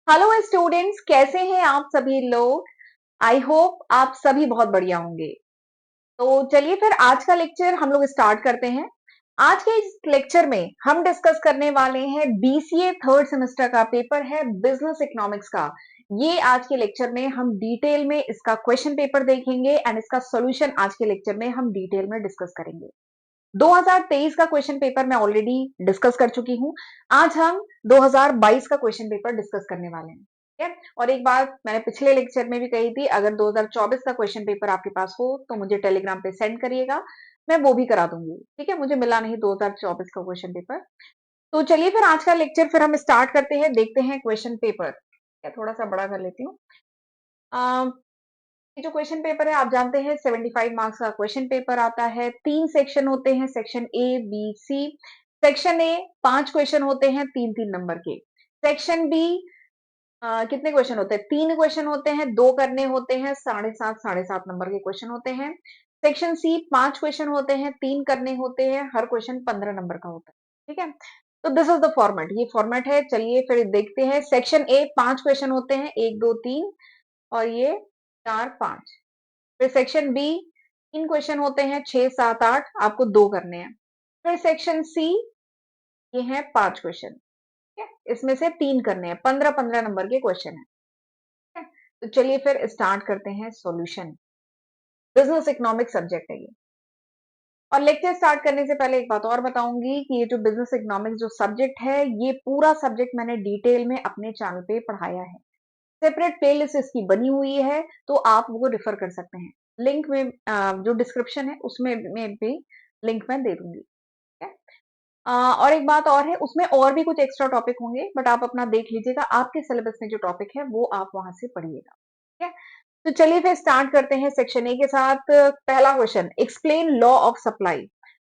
Hello students, कैसे हैं आप सभी लोग। आई होप आप सभी बहुत बढ़िया होंगे। तो चलिए फिर आज का लेक्चर हम लोग स्टार्ट करते हैं। आज के इस लेक्चर में हम डिस्कस करने वाले हैं बीसीए थर्ड सेमेस्टर का पेपर है बिजनेस इकोनॉमिक्स का। ये आज के लेक्चर में हम डिटेल में इसका क्वेश्चन पेपर देखेंगे एंड इसका सॉल्यूशन आज के लेक्चर में हम डिटेल में डिस्कस करेंगे। 2023 का क्वेश्चन पेपर मैं ऑलरेडी डिस्कस कर चुकी हूं। आज हम 2022 का क्वेश्चन पेपर डिस्कस करने वाले हैं। ठीक है, और एक बात मैंने पिछले लेक्चर में भी कही थी, अगर 2024 का क्वेश्चन पेपर आपके पास हो तो मुझे टेलीग्राम पे सेंड करिएगा, मैं वो भी करा दूंगी। ठीक है, मुझे मिला नहीं 2024 का क्वेश्चन पेपर। तो चलिए फिर आज का लेक्चर फिर हम स्टार्ट करते हैं, देखते हैं क्वेश्चन पेपर। थोड़ा सा बड़ा कर लेती हूँ। ये जो क्वेश्चन पेपर है आप जानते हैं 75 मार्क्स का क्वेश्चन पेपर आता है। 3 सेक्शन होते हैं, section A B C. Section A 5 question होते हैं 3-3 नंबर के। सेक्शन बी कितने क्वेश्चन होते हैं, 3 क्वेश्चन होते हैं, 2 करने होते हैं, 7.5 नंबर के क्वेश्चन होते हैं। सेक्शन सी 5 क्वेश्चन होते हैं, 3 करने होते हैं, हर क्वेश्चन 15 नंबर का होता है। ठीक है, तो दिस इज द फॉर्मेट, ये फॉर्मेट है। चलिए फिर देखते हैं। सेक्शन ए 5 क्वेश्चन होते हैं, 1 2 3 और ये 4 5। फिर सेक्शन बी 3 क्वेश्चन होते हैं, 6 7 8, आपको 2 करने हैं। फिर सेक्शन सी ये है 5 क्वेश्चन। ठीक है, इसमें से 3 करने हैं, 15-15 नंबर के क्वेश्चन है। ठीक है, तो चलिए फिर स्टार्ट करते हैं सॉल्यूशन। बिजनेस इकोनॉमिक्स सब्जेक्ट है ये। और लेक्चर स्टार्ट करने से पहले एक बात और बताऊंगी कि ये जो बिजनेस इकोनॉमिक्स जो सब्जेक्ट है, ये पूरा सब्जेक्ट मैंने डिटेल में अपने चैनल पे पढ़ाया है। सेपरेट प्लेलिस्ट इसकी बनी हुई है, तो आप वो रेफर कर सकते हैं। लिंक में जो डिस्क्रिप्शन है उसमें में भी लिंक मैं दे दूंगी। ठीक है, और एक बात और है, उसमें और भी कुछ एक्स्ट्रा टॉपिक होंगे, बट आप अपना देख लीजिएगा, आपके सिलेबस में जो टॉपिक है वो आप वहां से पढ़िएगा। ठीक है, तो चलिए फिर स्टार्ट करते हैं सेक्शन ए के साथ। पहला question, explain law of supply.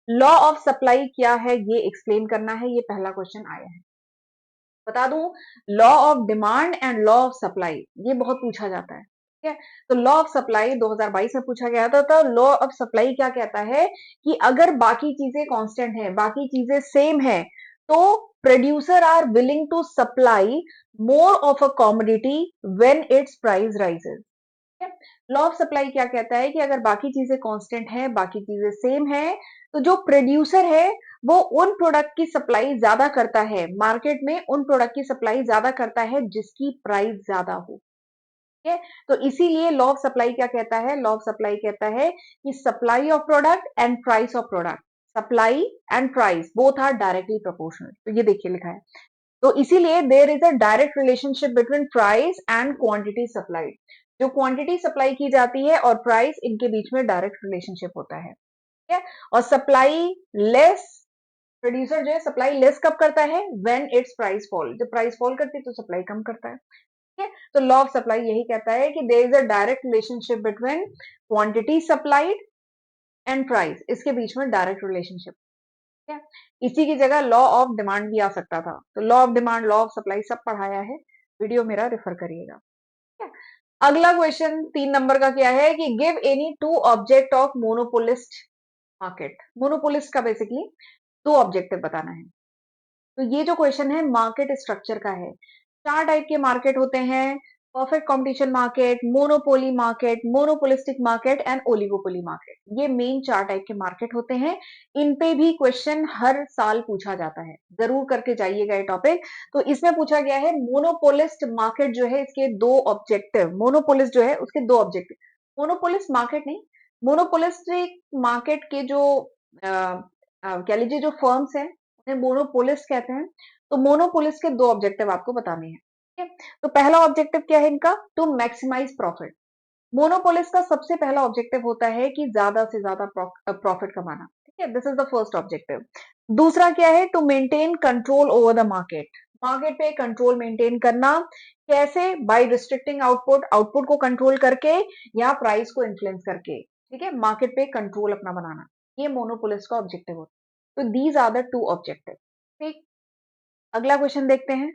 Law of supply क्या है ये एक्सप्लेन करना है, ये पहला क्वेश्चन आया है। बता दूं, law of demand and law of supply ये बहुत पूछा जाता है। ठीक है, तो लॉ ऑफ सप्लाई 2022 में पूछा गया था। तो लॉ ऑफ सप्लाई क्या कहता है कि अगर बाकी चीजें कांस्टेंट है, बाकी चीजें सेम है, तो producer are willing to supply more of a commodity when its price rises. Law of supply क्या कहता है कि अगर बाकी चीजें कांस्टेंट है, बाकी चीजें सेम है, तो जो प्रोड्यूसर है वो उन प्रोडक्ट की सप्लाई ज्यादा करता है, मार्केट में उन प्रोडक्ट की सप्लाई ज्यादा करता है जिसकी प्राइस ज्यादा हो। ठीक है, तो इसीलिए लॉ ऑफ सप्लाई क्या कहता है, लॉ ऑफ सप्लाई कहता है कि supply of product and price of product, supply and price both are directly proportional. तो ये देखिए लिखा है, तो इसीलिए there is a direct relationship between price and quantity supply. जो क्वांटिटी सप्लाई की जाती है और प्राइस, इनके बीच में डायरेक्ट रिलेशनशिप होता है। ठीक है, और सप्लाई लेस, प्रोड्यूसर जो है सप्लाई लेस कब करता है, व्हेन इट्स प्राइस फॉल, जब प्राइस फॉल करती है तो सप्लाई कम करता है। ठीक है, तो लॉ ऑफ सप्लाई यही कहता है कि there is a direct relationship between quantity supplied and price, इसके बीच में डायरेक्ट रिलेशनशिप है। इसी की जगह लॉ ऑफ डिमांड भी आ सकता था, तो law of demand, law of supply सब पढ़ाया है, वीडियो मेरा रेफर करिएगा। ठीक है, अगला क्वेश्चन 3 नंबर का क्या है कि give any two object of monopolist market. Monopolist का बेसिकली 2 ऑब्जेक्टिव बताना है। तो ये जो क्वेश्चन है मार्केट स्ट्रक्चर का है। 4 टाइप के मार्केट होते हैं, perfect competition market, monopoly market, monopolistic market and oligopoly market. ये मेन 4 टाइप के मार्केट होते हैं। इन पे भी क्वेश्चन हर साल पूछा जाता है, जरूर करके जाइएगा ये टॉपिक। तो इसमें पूछा गया है मोनोपोलिस्ट मार्केट जो है, इसके 2 ऑब्जेक्टिव, मोनोपोलिस्ट जो है उसके 2 ऑब्जेक्टिव। मोनोपोलिस्ट मार्केट नहीं, मोनोपोलिस्टिक मार्केट के जो कह लीजिए जो फर्म्स हैं उन्हें मोनोपोलिस्ट कहते हैं। तो मोनोपोलिस्ट के 2 ऑब्जेक्टिव आपको बताने हैं। ठीक है, तो पहला ऑब्जेक्टिव क्या है इनका, टू मैक्सिमाइज प्रॉफिट। मोनोपोलिस्ट का सबसे पहला ऑब्जेक्टिव होता है कि ज्यादा से ज्यादा प्रॉफिट कमाना। ठीक है, this is the first objective. दूसरा क्या है, to maintain control over the market. Market पे कंट्रोल मेंटेन करना, कैसे, बाय रिस्ट्रिक्टिंग आउटपुट, आउटपुट को कंट्रोल करके या प्राइस को इन्फ्लुएंस करके। ठीक है, मार्केट पे कंट्रोल अपना बनाना, ये मोनोपोलिस्ट का ऑब्जेक्टिव होता है। तो दीज आर द 2 ऑब्जेक्टिव। ठीक, अगला क्वेश्चन देखते हैं।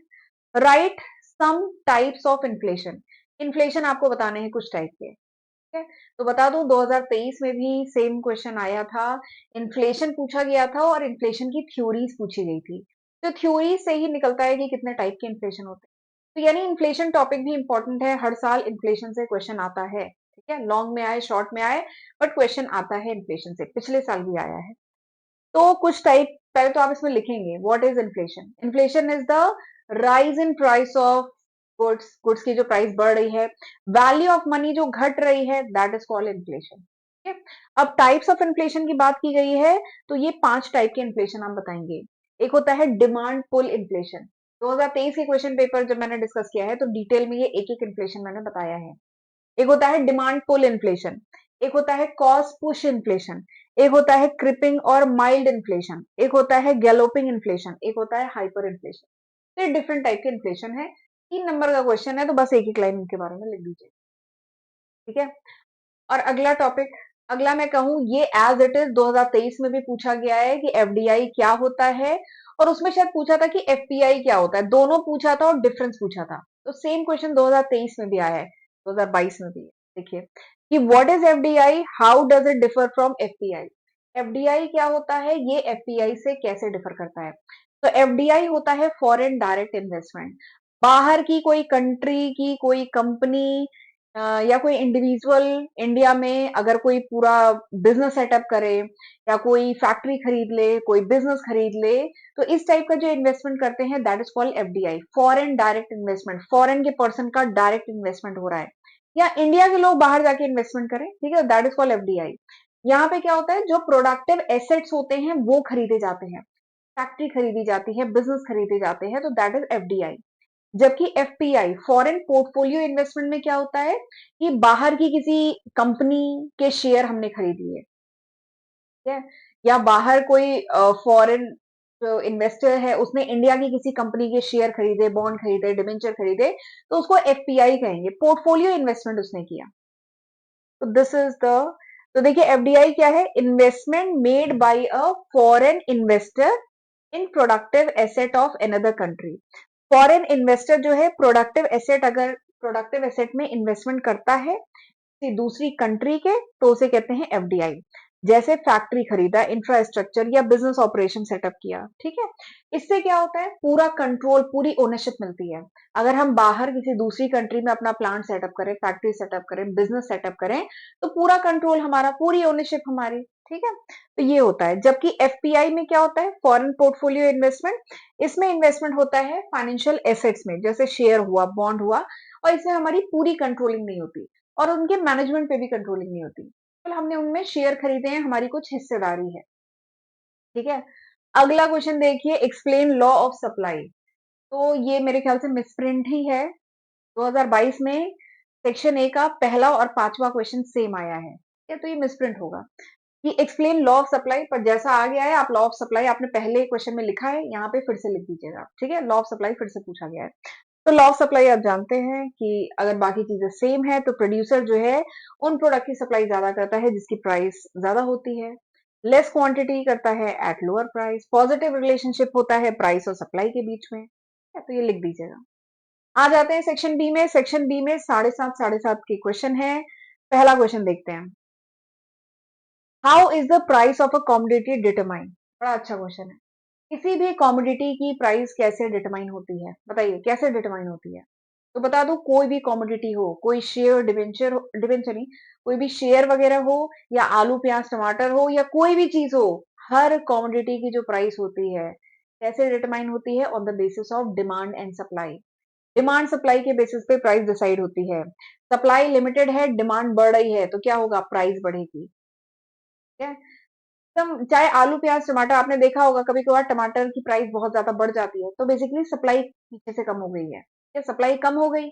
Write some types of inflation. Inflation आपको बताने हैं कुछ टाइप के। ठीक है, तो बता दूं 2023 में भी सेम क्वेश्चन आया था, इन्फ्लेशन पूछा गया था और इन्फ्लेशन की थ्योरीज पूछी गई थी। तो थ्योरी से ही निकलता है कि कितने टाइप के इन्फ्लेशन होते हैं। तो यानी इन्फ्लेशन टॉपिक भी इंपॉर्टेंट है, हर साल इन्फ्लेशन से क्वेश्चन आता है, ठीक है, लॉन्ग में आए शॉर्ट में आए, बट क्वेश्चन आता है इन्फ्लेशन से, पिछले साल भी आया है। तो कुछ टाइप पहले तो आप इसमें लिखेंगे what is inflation. Inflation is the rise in price of goods, goods की जो प्राइस बढ़ रही है, वैल्यू ऑफ मनी जो घट रही है, दैट इज कॉल्ड इन्फ्लेशन, ठीक है। अब टाइप्स ऑफ इन्फ्लेशन की बात की गई है, तो ये 5 टाइप के इन्फ्लेशन हम बताएंगे। एक होता है डिमांड पुल इन्फ्लेशन। 2023 के क्वेश्चन पेपर जब मैंने डिस्कस किया है तो डिटेल में ये एक एक इन्फ्लेशन मैंने बताया है। एक होता है डिमांड पुल इन्फ्लेशन, एक होता है कॉस्ट पुश इन्फ्लेशन, एक होता है क्रिपिंग और माइल्ड इन्फ्लेशन, एक होता है गैलोपिंग इन्फ्लेशन, एक होता है हाइपर इन्फ्लेशन। तो ये डिफरेंट टाइप के इन्फ्लेशन है। 3 नंबर का क्वेश्चन है, तो बस एक एक लाइन इनके बारे में लिख दीजिए, ठीक है। और अगला टॉपिक, अगला मैं कहूं ये एज इट इज 2023 में भी पूछा गया है कि एफडीआई क्या होता है, और उसमें शायद पूछा था कि एफपीआई क्या होता है, दोनों पूछा था और डिफरेंस पूछा था। तो सेम क्वेश्चन 2023 में भी आया है, 2022 में भी। देखिए कि what is FDI, how does it differ from FPI. FDI क्या होता है, ये एफपीआई से कैसे डिफर करता है। तो एफडीआई होता है फॉरेन डायरेक्ट इन्वेस्टमेंट। बाहर की कोई कंट्री की कोई कंपनी या कोई इंडिविजुअल इंडिया में अगर कोई पूरा बिजनेस सेटअप करे या कोई फैक्ट्री खरीद ले, कोई बिजनेस खरीद ले, तो इस टाइप का जो इन्वेस्टमेंट करते हैं that is called FDI, foreign direct investment. Foreign के पर्सन का डायरेक्ट इन्वेस्टमेंट हो रहा है, या इंडिया के लोग बाहर जाके इन्वेस्टमेंट करें, ठीक है, दैट इज कॉल्ड एफडीआई। यहाँ पे क्या होता है, जो प्रोडक्टिव एसेट्स होते हैं वो खरीदे जाते हैं, फैक्ट्री खरीदी जाती है, बिजनेस खरीदे जाते हैं, तो दैट इज एफडीआई। जबकि एफपीआई फॉरेन पोर्टफोलियो इन्वेस्टमेंट में क्या होता है कि बाहर की किसी कंपनी के शेयर हमने खरीद लिए, ठीक है, या बाहर कोई फॉरेन जो इन्वेस्टर है उसने इंडिया की किसी कंपनी के शेयर खरीदे, बॉन्ड खरीदे, डिबेंचर खरीदे, तो उसको एफपीआई कहेंगे, पोर्टफोलियो इन्वेस्टमेंट उसने किया। तो दिस इज द, तो देखिए एफडीआई क्या है, investment made by a foreign investor in productive asset of another country. Foreign investor जो है प्रोडक्टिव एसेट, अगर प्रोडक्टिव एसेट में इन्वेस्टमेंट करता है किसी दूसरी कंट्री के, तो उसे कहते हैं एफडीआई। जैसे फैक्ट्री खरीदा, इंफ्रास्ट्रक्चर या बिजनेस ऑपरेशन सेटअप किया, ठीक है। इससे क्या होता है, पूरा कंट्रोल, पूरी ओनरशिप मिलती है। अगर हम बाहर किसी दूसरी कंट्री में अपना प्लांट सेटअप करें, फैक्ट्री सेटअप करें, बिजनेस सेटअप करें, तो पूरा कंट्रोल हमारा, पूरी ओनरशिप हमारी, ठीक है। तो ये होता है। जबकि एफपीआई में क्या होता है, फॉरेन पोर्टफोलियो इन्वेस्टमेंट, इसमें इन्वेस्टमेंट होता है फाइनेंशियल एसेट्स में, जैसे शेयर हुआ, बॉन्ड हुआ, और इसमें हमारी पूरी कंट्रोलिंग नहीं होती और उनके मैनेजमेंट पे भी कंट्रोलिंग नहीं होती, तो हमने उनमें शेयर खरीदे हैं, हमारी कुछ हिस्सेदारी है, ठीक है। अगला क्वेश्चन देखिए, एक्सप्लेन लॉ ऑफ सप्लाई। तो ये मेरे ख्याल से मिसप्रिंट ही है, 2022 में सेक्शन ए का पहला और 5वां क्वेश्चन सेम आया है, ठीक है, तो ये मिसप्रिंट होगा कि एक्सप्लेन लॉ ऑफ सप्लाई, पर जैसा आ गया है, आप लॉ ऑफ सप्लाई आपने पहले क्वेश्चन में लिखा है, यहाँ पे फिर से लिख दीजिएगा, ठीक है, लॉ ऑफ सप्लाई फिर से पूछा गया है। तो लॉ ऑफ सप्लाई आप जानते हैं कि अगर बाकी चीजें सेम है तो प्रोड्यूसर जो है उन प्रोडक्ट की सप्लाई ज्यादा करता है जिसकी प्राइस ज्यादा होती है, लेस क्वांटिटी करता है at lower price, positive relationship होता है प्राइस और सप्लाई के बीच में, तो ये लिख दीजिएगा। आ जाते हैं सेक्शन बी में। सेक्शन बी में 7.5 के क्वेश्चन है। पहला क्वेश्चन देखते हैं, how is the price of a commodity determine. बड़ा अच्छा क्वेश्चन है। किसी भी कॉमोडिटी की प्राइस कैसे डिटरमाइन होती है, बताइए कैसे डिटरमाइन होती है। तो बता दो, कोई भी कॉमोडिटी हो, कोई शेयर, डिबेंचर, डिबेंचर नहीं, कोई भी शेयर वगैरह हो, या आलू प्याज टमाटर हो, या कोई भी चीज हो, हर कॉमोडिटी की जो प्राइस होती है कैसे डिटरमाइन होती है, on the basis of demand and supply. Demand supply के बेसिस पे प्राइस डिसाइड होती है। सप्लाई लिमिटेड है, डिमांड बढ़ रही है, तो क्या होगा, प्राइस बढ़ेगी, ठीक है। एकदम, चाहे आलू प्याज टमाटर, आपने देखा होगा कभी कभार टमाटर की प्राइस बहुत ज्यादा बढ़ जाती है, तो बेसिकली सप्लाई पीछे से कम हो गई है, या सप्लाई कम हो गई,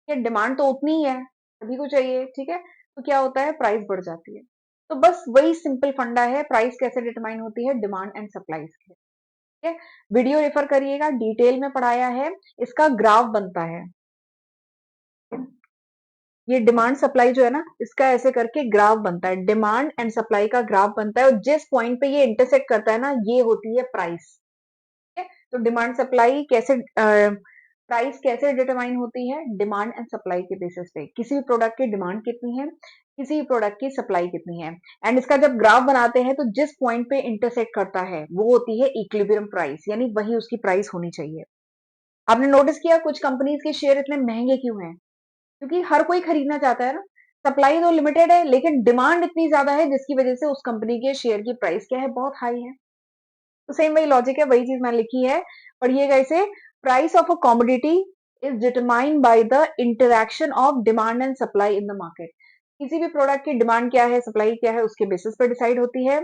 या डिमांड तो उतनी ही है, सभी को चाहिए, ठीक है, तो क्या होता है, प्राइस बढ़ जाती है। तो बस वही सिंपल फंडा है, प्राइस कैसे डिटरमाइन होती है, डिमांड एंड सप्लाई से, ठीक है। वीडियो रेफर करिएगा, डिटेल में पढ़ाया है, इसका ग्राफ बनता है, ये डिमांड सप्लाई जो है ना, इसका ऐसे करके ग्राफ बनता है, डिमांड एंड सप्लाई का ग्राफ बनता है, और जिस पॉइंट पे ये इंटरसेक्ट करता है ना, ये होती है प्राइस, ठीक है। तो डिमांड सप्लाई कैसे, प्राइस कैसे डिटरमाइन होती है, डिमांड एंड सप्लाई के बेसिस पे, किसी भी प्रोडक्ट की डिमांड कितनी है, किसी भी प्रोडक्ट की सप्लाई कितनी है, एंड इसका जब ग्राफ बनाते हैं तो जिस पॉइंट पे इंटरसेक्ट करता है वो होती है इक्विलिब्रियम प्राइस, यानी वही उसकी प्राइस होनी चाहिए। आपने नोटिस किया कुछ कंपनीज के शेयर इतने महंगे क्यों हैं? क्योंकि हर कोई खरीदना चाहता है ना। सप्लाई तो लिमिटेड है लेकिन डिमांड इतनी ज्यादा है जिसकी वजह से उस कंपनी के शेयर की प्राइस क्या है, बहुत हाई है। तो सेम वही लॉजिक है, वही चीज मैंने लिखी है, पढ़िएगा इसे। Price of a commodity is determined by the interaction of demand and supply in the market. किसी भी प्रोडक्ट की डिमांड क्या है, सप्लाई क्या है, उसके बेसिस पर डिसाइड होती है।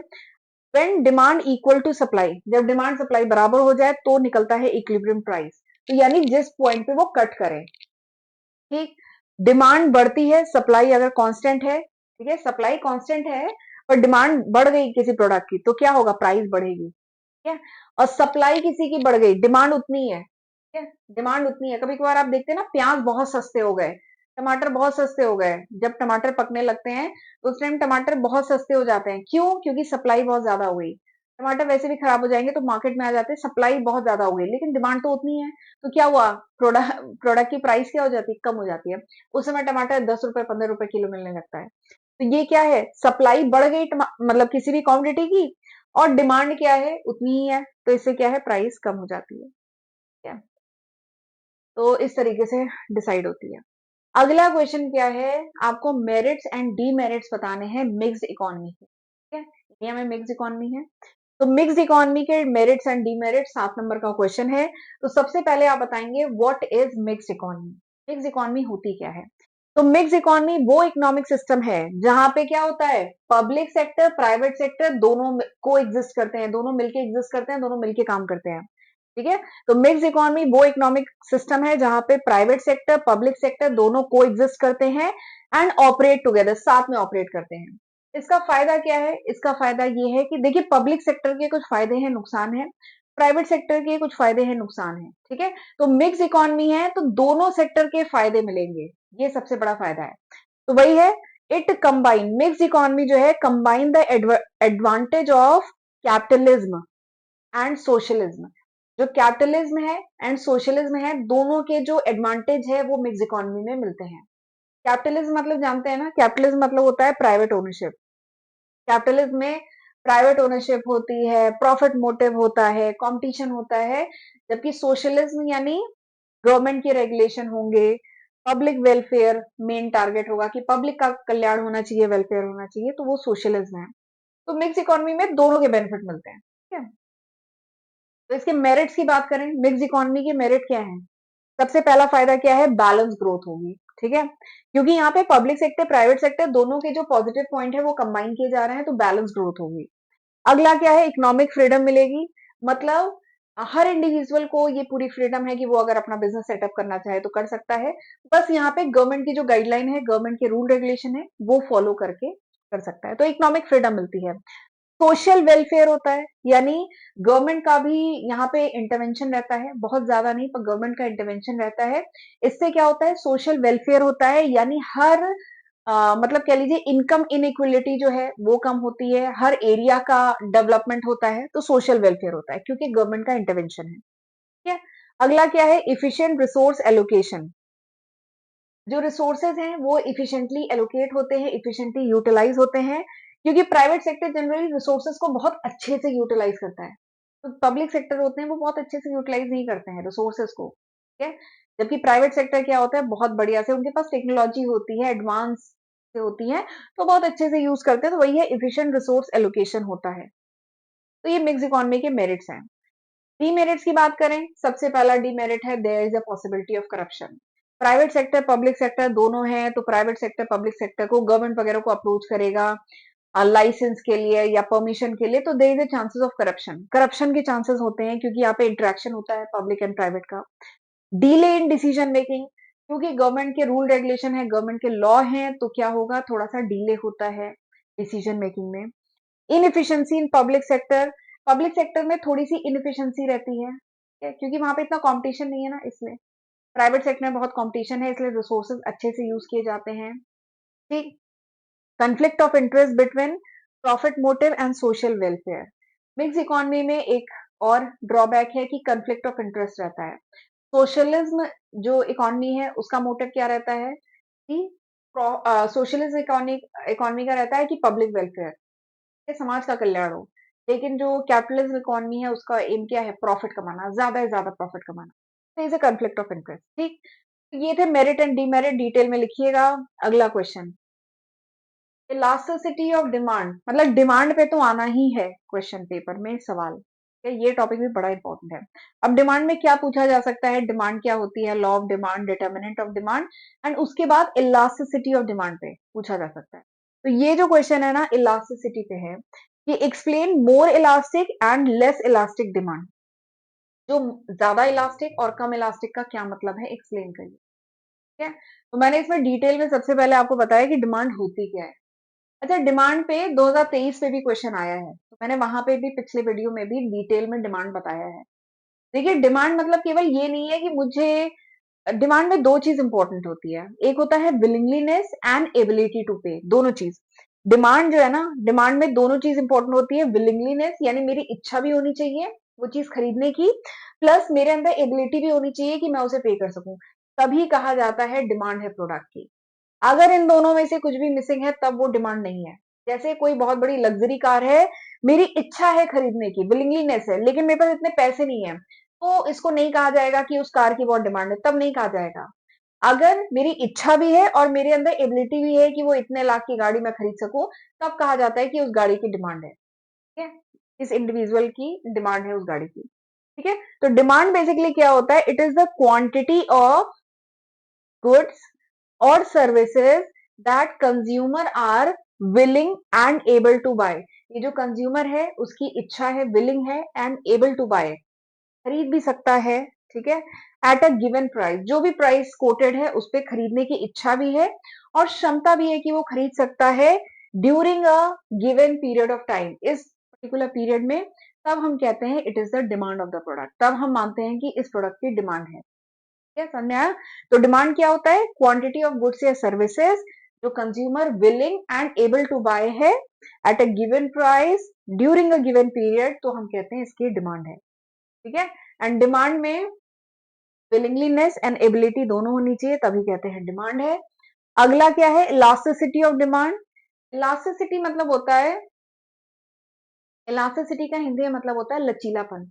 When demand equal to supply, जब डिमांड सप्लाई बराबर हो जाए तो निकलता है इक्विलिब्रियम प्राइस। तो यानी जिस पॉइंट पे वो कट करे, ठीक। डिमांड बढ़ती है, सप्लाई अगर कांस्टेंट है, ठीक है, सप्लाई कांस्टेंट है और डिमांड बढ़ गई किसी प्रोडक्ट की, तो क्या होगा, प्राइस बढ़ेगी, ठीक है। और सप्लाई किसी की बढ़ गई, डिमांड उतनी है, ठीक है, डिमांड उतनी है। कभी कभार आप देखते हैं ना, प्याज बहुत सस्ते हो गए, टमाटर बहुत सस्ते हो गए, जब टमाटर पकने लगते हैं तो उस टाइम टमाटर बहुत सस्ते हो जाते हैं, क्यों? क्योंकि सप्लाई बहुत ज्यादा हो गई। टमाटर वैसे भी खराब हो जाएंगे तो मार्केट में आ जाते हैं, सप्लाई बहुत ज्यादा हो गई लेकिन डिमांड तो उतनी है। तो क्या हुआ, प्रोडक्ट प्रोडक्ट की प्राइस क्या हो जाती है, कम हो जाती है। उस समय टमाटर 10 रुपए 15 रुपए किलो मिलने लगता है। तो ये क्या है, सप्लाई बढ़ गई मतलब किसी भी क्वांटिटी की, और डिमांड क्या है, उतनी ही है, तो इससे क्या है, प्राइस कम हो जाती है, ठीक है। तो इस तरीके से डिसाइड होती है। अगला क्वेश्चन क्या है, आपको मेरिट्स एंड डीमेरिट्स बताने हैं मिक्स्ड इकोनॉमी के, ठीक है। इंडिया में मिक्स्ड इकोनॉमी है, तो मिक्स्ड इकोनॉमी के मेरिट्स एंड डीमेरिट्स 7 नंबर का क्वेश्चन है। तो सबसे पहले आप बताएंगे what is mixed economy, mixed economy होती क्या है। तो मिक्स्ड इकोनॉमी वो इकोनॉमिक सिस्टम है जहां पे क्या होता है, पब्लिक सेक्टर प्राइवेट सेक्टर दोनों को एग्जिस्ट करते हैं, दोनों मिलके एग्जिस्ट करते हैं, दोनों मिलके काम करते हैं, ठीक है। तो मिक्स्ड इकोनॉमी वो इकोनॉमिक सिस्टम है जहां पे प्राइवेट सेक्टर पब्लिक सेक्टर दोनों को एग्जिस्ट करते हैं एंड ऑपरेट टुगेदर, साथ में ऑपरेट करते हैं। इसका फायदा क्या है, इसका फायदा ये है कि देखिए पब्लिक सेक्टर के कुछ फायदे हैं, नुकसान है, प्राइवेट सेक्टर के कुछ फायदे हैं, नुकसान है, ठीक है। तो मिक्स इकोनॉमी है तो दोनों सेक्टर के फायदे मिलेंगे, ये सबसे बड़ा फायदा है। तो वही है, इट कंबाइन, मिक्स इकोनॉमी जो है combine the advantage of capitalism and socialism. जो कैपिटलिज्म है एंड सोशलिज्म है, दोनों के जो एडवांटेज है वो मिक्स इकोनॉमी में मिलते हैं। कैपिटलिज्म मतलब जानते हैं ना, कैपिटलिज्म मतलब होता है प्राइवेट ओनरशिप। कैपिटलिज्म में प्राइवेट ओनरशिप होती है, प्रॉफिट मोटिव होता है, कंपटीशन होता है। जबकि सोशलिज्म यानी गवर्नमेंट के रेगुलेशन होंगे, पब्लिक वेलफेयर मेन टारगेट होगा कि पब्लिक का कल्याण होना चाहिए, वेलफेयर होना चाहिए, तो वो सोशलिज्म है। तो मिक्स इकोनॉमी में दोनों के बेनिफिट मिलते हैं, ठीक है। तो इसके मेरिट्स की बात करें, मिक्स इकोनॉमी के मेरिट क्या है। सबसे पहला फायदा क्या है, बैलेंस ग्रोथ होगी, ठीक है। क्योंकि यहाँ पे पब्लिक सेक्टर प्राइवेट सेक्टर दोनों के जो पॉजिटिव पॉइंट है वो कंबाइन किए जा रहे हैं, तो बैलेंस ग्रोथ होगी। अगला क्या है, इकोनॉमिक फ्रीडम मिलेगी। मतलब हर इंडिविजुअल को ये पूरी फ्रीडम है कि वो अगर अपना बिजनेस सेटअप करना चाहे तो कर सकता है। बस यहाँ पे गवर्नमेंट की जो गाइडलाइन है, गवर्नमेंट के रूल रेगुलेशन है, वो फॉलो करके कर सकता है, तो इकोनॉमिक फ्रीडम मिलती है। सोशल वेलफेयर होता है, यानी गवर्नमेंट का भी यहाँ पे इंटरवेंशन रहता है, बहुत ज्यादा नहीं पर गवर्नमेंट का इंटरवेंशन रहता है। इससे क्या होता है, सोशल वेलफेयर होता है, यानी हर मतलब कह लीजिए इनकम इनइक्वलिटी जो है वो कम होती है, हर एरिया का डेवलपमेंट होता है, तो सोशल वेलफेयर होता है क्योंकि गवर्नमेंट का इंटरवेंशन है, ठीक है। अगला क्या है, इफिशिएंट रिसोर्स एलोकेशन। जो रिसोर्सेज हैं वो इफिशिएंटली एलोकेट होते हैं, इफिशिएंटली यूटिलाइज होते हैं, क्योंकि प्राइवेट सेक्टर जनरली रिसोर्सेज को बहुत अच्छे से यूटिलाइज करता है। तो पब्लिक सेक्टर होते हैं वो बहुत अच्छे से यूटिलाइज नहीं करते हैं रिसोर्सेज को, ठीक है। जबकि प्राइवेट सेक्टर क्या होता है, बहुत बढ़िया से उनके पास टेक्नोलॉजी होती है, एडवांस से होती है, तो बहुत अच्छे से यूज करते हैं, तो वही है इफिशिएंट रिसोर्स एलोकेशन होता है। तो ये मिक्स इकोनॉमी के मेरिट्स हैं। डीमेरिट्स की बात करें, सबसे पहला डीमेरिट है there is a possibility of corruption. Private sector public sector दोनों हैं, तो प्राइवेट सेक्टर पब्लिक सेक्टर को गवर्नमेंट वगैरह को अप्रोच करेगा लाइसेंस के लिए या परमिशन के लिए, तो there is a chances of corruption, corruption के चांसेस होते हैं क्योंकि यहाँ पे इंटरेक्शन होता है पब्लिक एंड प्राइवेट का। डीले इन डिसीजन मेकिंग, क्योंकि गवर्नमेंट के रूल रेगुलेशन है, गवर्नमेंट के लॉ हैं, तो क्या होगा, थोड़ा सा डीले होता है डिसीजन मेकिंग में। Inefficiency in public sector, public sector में थोड़ी सी इनएफिशिएंसी रहती है, ठीक है, क्योंकि वहां पे इतना कंपटीशन नहीं है ना, इसलिए। प्राइवेट सेक्टर में बहुत कंपटीशन है, इसलिए रिसोर्सेज अच्छे से यूज किए जाते हैं, ठीक। Conflict of interest between profit motive and social welfare. Mix economy में एक और ड्रॉबैक है कि कंफ्लिक्ट ऑफ इंटरेस्ट रहता है। सोशलिज्म जो इकोनॉमी है उसका मोटिव क्या रहता है कि सोशलिज्म इकोनॉमी इकोनॉमी का रहता है कि पब्लिक वेलफेयर, के समाज का कल्याण हो। लेकिन जो कैपिटलिज्म इकोनॉमी है उसका एम क्या है, प्रॉफिट कमाना, ज्यादा से ज्यादा प्रॉफिट कमाना। Is a conflict of interest. ठीक, ये थे मेरिट एंड डीमेरिट, डिटेल में लिखिएगा। अगला क्वेश्चन, इलास्टिसिटी ऑफ डिमांड, मतलब डिमांड पे तो आना ही है क्वेश्चन पेपर में सवाल। ये टॉपिक भी बड़ा इंपॉर्टेंट है। अब डिमांड में क्या पूछा जा सकता है, डिमांड क्या होती है, law of demand, determinant of demand, and उसके बाद इलास्टिसिटी ऑफ डिमांड पे पूछा जा सकता है। तो ये जो क्वेश्चन है ना इलास्टिसिटी पे है, ये explain more elastic and less elastic demand, जो ज्यादा इलास्टिक और कम इलास्टिक का क्या मतलब है एक्सप्लेन करिए। ठीक है, तो मैंने इसमें डिटेल में सबसे पहले आपको बताया कि डिमांड होती क्या है। अच्छा, डिमांड पे 2023 में भी क्वेश्चन आया है, तो मैंने वहां पे भी पिछले वीडियो में भी डिटेल में डिमांड बताया है। देखिए, डिमांड मतलब केवल ये नहीं है कि मुझे, डिमांड में दो चीज इंपॉर्टेंट होती है, एक होता है विलिंगलीनेस एंड एबिलिटी टू पे, दोनों चीज। डिमांड जो है ना, डिमांड में दोनों चीज इंपॉर्टेंट होती है, विलिंगलीनेस यानी मेरी इच्छा भी होनी चाहिए वो चीज खरीदने की, प्लस मेरे अंदर एबिलिटी भी होनी चाहिए कि मैं उसे पे कर सकूं, तभी कहा जाता है डिमांड है प्रोडक्ट की। अगर इन दोनों में से कुछ भी मिसिंग है तब वो डिमांड नहीं है। जैसे कोई बहुत बड़ी लग्जरी कार है, मेरी इच्छा है खरीदने की, विलिंगलीनेस है, लेकिन मेरे पास इतने पैसे नहीं है, तो इसको नहीं कहा जाएगा कि उस कार की बहुत डिमांड है, तब नहीं कहा जाएगा। अगर मेरी इच्छा भी है और मेरे अंदर एबिलिटी भी है कि वो इतने लाख की गाड़ी मैं खरीद सकूं, तब कहा जाता है कि उस गाड़ी की डिमांड है। ठीक है, इस इंडिविजुअल की डिमांड है उस गाड़ी की। ठीक है, तो डिमांड बेसिकली क्या होता है, it is the quantity of goods और services that consumer are willing and able to buy. ये जो कंज्यूमर है उसकी इच्छा है, विलिंग है एंड एबल टू बाय, खरीद भी सकता है। ठीक है, एट अ गिवन प्राइस, जो भी प्राइस कोटेड है उस पर खरीदने की इच्छा भी है और क्षमता भी है कि वो खरीद सकता है during a given period of time, इस पर्टिकुलर पीरियड में, तब हम कहते हैं it is the demand of the product, तब हम मानते हैं कि इस प्रोडक्ट की डिमांड है। क्या समझ में आया? तो डिमांड क्या होता है, क्वांटिटी ऑफ गुड्स या सर्विसेज जो consumer willing and able to buy है at a given price during a given period, तो हम कहते हैं इसकी डिमांड है। ठीक है, एंड डिमांड में विलिंगलीनेस एंड एबिलिटी दोनों होनी चाहिए, तभी कहते हैं डिमांड है। अगला क्या है, इलास्टिसिटी ऑफ डिमांड। इलास्टिसिटी मतलब होता है, इलास्टिसिटी का हिंदी में मतलब होता है लचीलापन।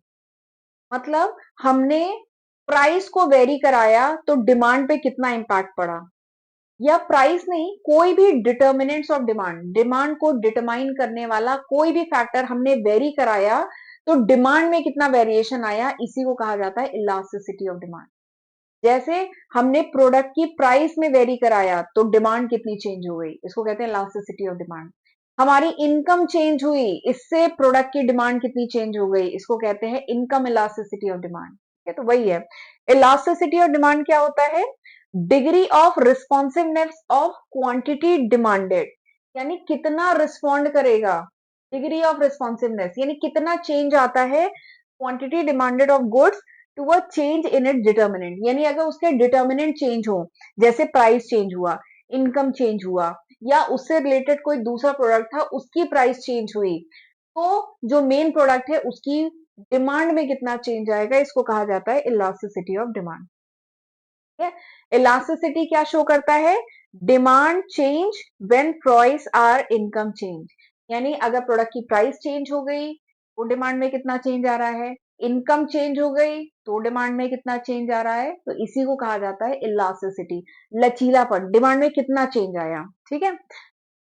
मतलब हमने प्राइस को वेरी कराया तो डिमांड पे कितना इंपैक्ट पड़ा, या प्राइस नहीं, कोई भी डिटर्मिनेंट्स ऑफ डिमांड, डिमांड को डिटरमाइन करने वाला कोई भी फैक्टर हमने वेरी कराया तो डिमांड में कितना वेरिएशन आया, इसी को कहा जाता है इलास्टिसिटी ऑफ डिमांड। जैसे हमने प्रोडक्ट की प्राइस में वेरी कराया तो डिमांड कितनी चेंज हो गई, इसको कहते हैं इलास्टिसिटी ऑफ डिमांड। हमारी इनकम चेंज हुई, इससे प्रोडक्ट की डिमांड कितनी चेंज हो गई, इसको कहते हैं इनकम इलास्टिसिटी ऑफ डिमांड। ठीक है, तो वही है, इलास्टिसिटी ऑफ डिमांड क्या होता है, degree of responsiveness of quantity demanded, यानी कितना रिस्पॉन्ड करेगा, डिग्री ऑफ रिस्पॉन्सिवनेस यानी कितना चेंज आता है quantity demanded of goods to a change in it determinant, यानी अगर उसके डिटर्मिनेंट चेंज हो, जैसे प्राइस चेंज हुआ, इनकम चेंज हुआ, या उससे रिलेटेड कोई दूसरा प्रोडक्ट था उसकी प्राइस चेंज हुई, तो जो मेन प्रोडक्ट है उसकी डिमांड में कितना चेंज आएगा, इसको कहा जाता है इलास्टिसिटी ऑफ डिमांड। ठीक है, इलास्टिसिटी क्या शो करता है, demand change when price or income change, यानी अगर प्रोडक्ट की प्राइस चेंज हो गई तो डिमांड में कितना चेंज आ रहा है, इनकम चेंज हो गई तो डिमांड में कितना चेंज आ रहा है, तो इसी को कहा जाता है इलास्टिसिटी, लचीलापन, डिमांड में कितना चेंज आया। ठीक है,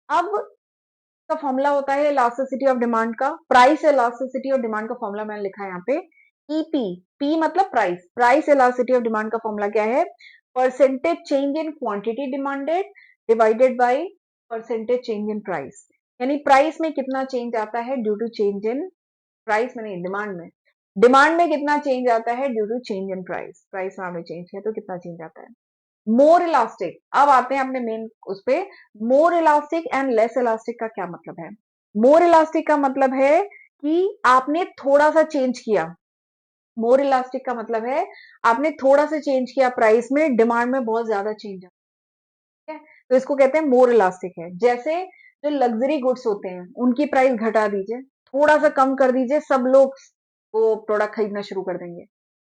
अब का फॉर्मूला होता है इलास्टिसिटी ऑफ डिमांड का, प्राइस इलास्टिसिटी ऑफ डिमांड का फॉर्मूला मैंने लिखा है यहाँ पे, ईपी, पी मतलब price, price elasticity of demand का फॉर्मूला क्या है, percentage change in quantity demanded divided by percentage change in price, यानी प्राइस में कितना चेंज आता है due to change in price में नहीं, डिमांड में, डिमांड में कितना चेंज आता है due to change in price, price में आपने चेंज किया तो कितना चेंज आता है। मोर इलास्टिक, अब आते हैं अपने मेन उस पे, मोर इलास्टिक एंड लेस इलास्टिक का क्या मतलब है। मोर इलास्टिक का मतलब है कि आपने थोड़ा सा चेंज किया, मोर इलास्टिक का मतलब है आपने थोड़ा सा चेंज किया प्राइस में, डिमांड में बहुत ज्यादा चेंज है। ठीक है, तो इसको कहते हैं मोर इलास्टिक है। जैसे जो लग्जरी गुड्स होते हैं उनकी प्राइस घटा दीजिए, थोड़ा सा कम कर दीजिए, सब लोग वो प्रोडक्ट खरीदना शुरू कर देंगे।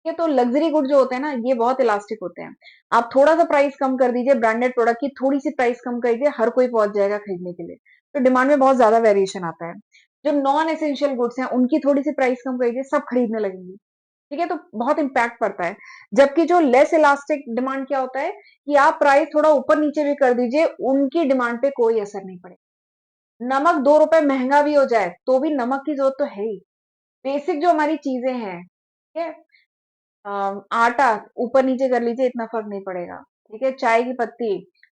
ये तो लग्जरी गुड जो होते हैं ना ये बहुत इलास्टिक होते हैं, आप थोड़ा सा प्राइस कम कर दीजिए, ब्रांडेड प्रोडक्ट की थोड़ी सी प्राइस कम कर दीजिए, हर कोई पहुंच जाएगा खरीदने के लिए, तो डिमांड में बहुत ज्यादा वेरिएशन आता है। जो नॉन एसेंशियल गुड्स हैं उनकी थोड़ी सी प्राइस कम कर दीजिए, सब खरीदने लगेंगे। ठीक है, तो बहुत इम्पैक्ट पड़ता है। जबकि जो लेस इलास्टिक डिमांड क्या होता है कि आप प्राइस थोड़ा ऊपर नीचे भी कर दीजिए, उनकी डिमांड पे कोई असर नहीं पड़ेगा। नमक 2 रुपए महंगा भी हो जाए, तो भी नमक की ज़रूरत तो है ही। बेसिक जो हमारी चीज़ें हैं, ठीक है? आटा ऊपर-नीचे कर लीजिए, इतना फ़र्क नहीं पड़ेगा, ठीक है? चाय की पत्ती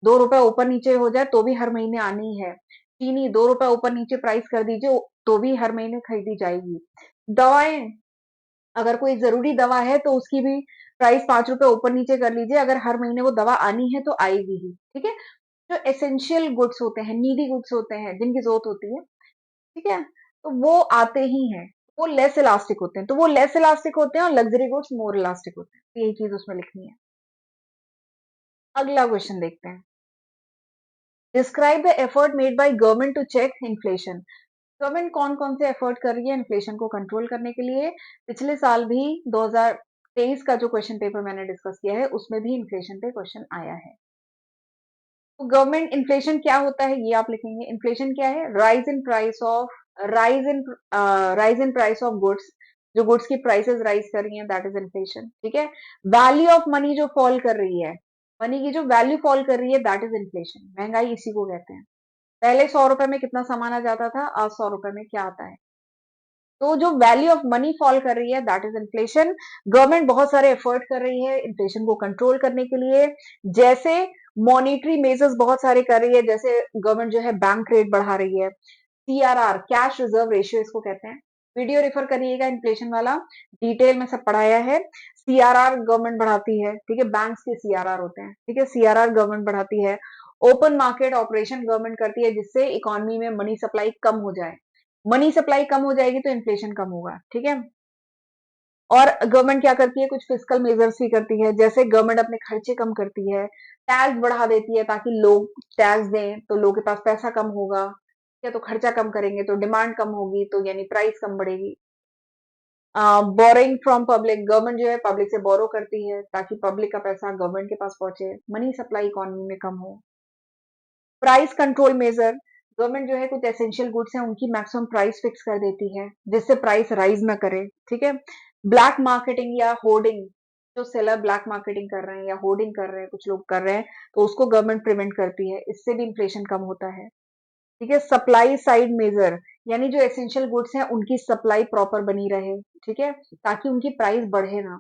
2 रुपए ऊपर-नीचे हो जाए, तो भी हर महीने आनी ही है। चीनी 2 रुपए ऊपर-नीचे प्राइस कर दीजिए, तो भी हर महीने खरीदी जाएगी। दवाएँ, अगर कोई ज़रूरी दवा है, तो उसकी भी प्राइस 5 रुपए ऊपर-नीचे कर लीजिए, अगर हर महीने वो दवा आनी है, तो आएगी ही, ठीक है? जो एसेंशियल गुड्स होते हैं, नीडी गुड्स होते हैं, जिनकी ज़रूरत होती है, ठीक है? तो वो आते ही हैं, वो लेस इलास्टिक होते हैं, तो वो लेस इलास्टिक होते हैं और लग्ज़री गुड्स मोर इलास्टिक होते हैं, तो यही चीज़ उसमें लिखनी है। अगला क्वेश्चन देखते हैं। Describe the effort made by government to check inflation. Government कौन-कौन से एफर्ट कर रही है इन्फ्लेशन को कंट्रोल करने के लिए? पिछले साल भी 2023 का जो क्वेश्चन पेपर मैंने डिस्कस किया है, उसमें भी इन्फ्लेशन पे क्वेश्चन आया है। तो गवर्नमेंट इन्फ्लेशन क्या होता है ये आप लिखेंगे। इन्फ्लेशन क्या है? Rise in price of goods, जो गुड्स की प्राइसेस राइज कर रही हैं, दैट इज इन्फ्लेशन। ठीक है। वैल्यू ऑफ मनी जो फॉल कर रही है, मनी की जो वैल्यू फॉल कर रही है, दैट इज इन्फ्लेशन। महंगाई इसी को कहते हैं। पहले 100 रुपए में कितना सामान आ जाता था, आज 100 रुपए में क्या आता है। तो जो वैल्यू ऑफ मनी फॉल कर रही है, दैट इज इन्फ्लेशन। गवर्नमेंट बहुत सारे एफर्ट कर रही है इन्फ्लेशन को कंट्रोल करने के लिए। जैसे मॉनिटरी मेजर्स बहुत सारे कर रही है, जैसे गवर्नमेंट जो है बैंक रेट बढ़ा रही है। सीआरआर, कैश रिजर्व रेशियो इसको कहते हैं। वीडियो रेफर करिएगा इन्फ्लेशन वाला, डिटेल में सब पढ़ाया है। सीआरआर गवर्नमेंट बढ़ाती है, ठीक है। बैंक्स के सीआरआर होते हैं, ठीक है। सीआरआर गवर्नमेंट बढ़ाती है। ओपन मार्केट ऑपरेशन गवर्नमेंट करती है, जिससे इकोनॉमी में मनी सप्लाई कम हो जाए। मनी सप्लाई कम हो जाएगी तो इन्फ्लेशन कम होगा, ठीक है। और गवर्नमेंट क्या करती है, कुछ फिस्कल मेजर्स भी करती है, जैसे गवर्नमेंट अपने खर्चे कम करती है, टैक्स बढ़ा देती है ताकि लोग टैक्स दें, तो लोगों के पास पैसा कम होगा, या तो खर्चा कम करेंगे तो डिमांड कम होगी, तो यानी प्राइस कम बढ़ेगी। बोरिंग फ्रॉम पब्लिक, गवर्नमेंट जो है पब्लिक से बोरो करती है ताकि पब्लिक का पैसा गवर्नमेंट के पास पहुंचे, मनी सप्लाई इकोनॉमी में कम हो। प्राइस कंट्रोल मेजर, गवर्नमेंट जो है कुछ एसेंशियल गुड्स हैं, उनकी मैक्सिमम प्राइस फिक्स कर देती है, जिससे प्राइस राइज ना करे, ठीक है। ब्लैक मार्केटिंग या होर्डिंग, जो सेलर ब्लैक मार्केटिंग कर रहे हैं या होर्डिंग कर रहे हैं, कुछ लोग कर रहे हैं, तो उसको गवर्नमेंट प्रिवेंट करती है, इससे भी इन्फ्लेशन कम होता है, ठीक है। सप्लाई साइड मेजर, यानी जो एसेंशियल गुड्स हैं उनकी सप्लाई प्रॉपर बनी रहे, ठीक है, ताकि उनकी प्राइस बढ़े ना,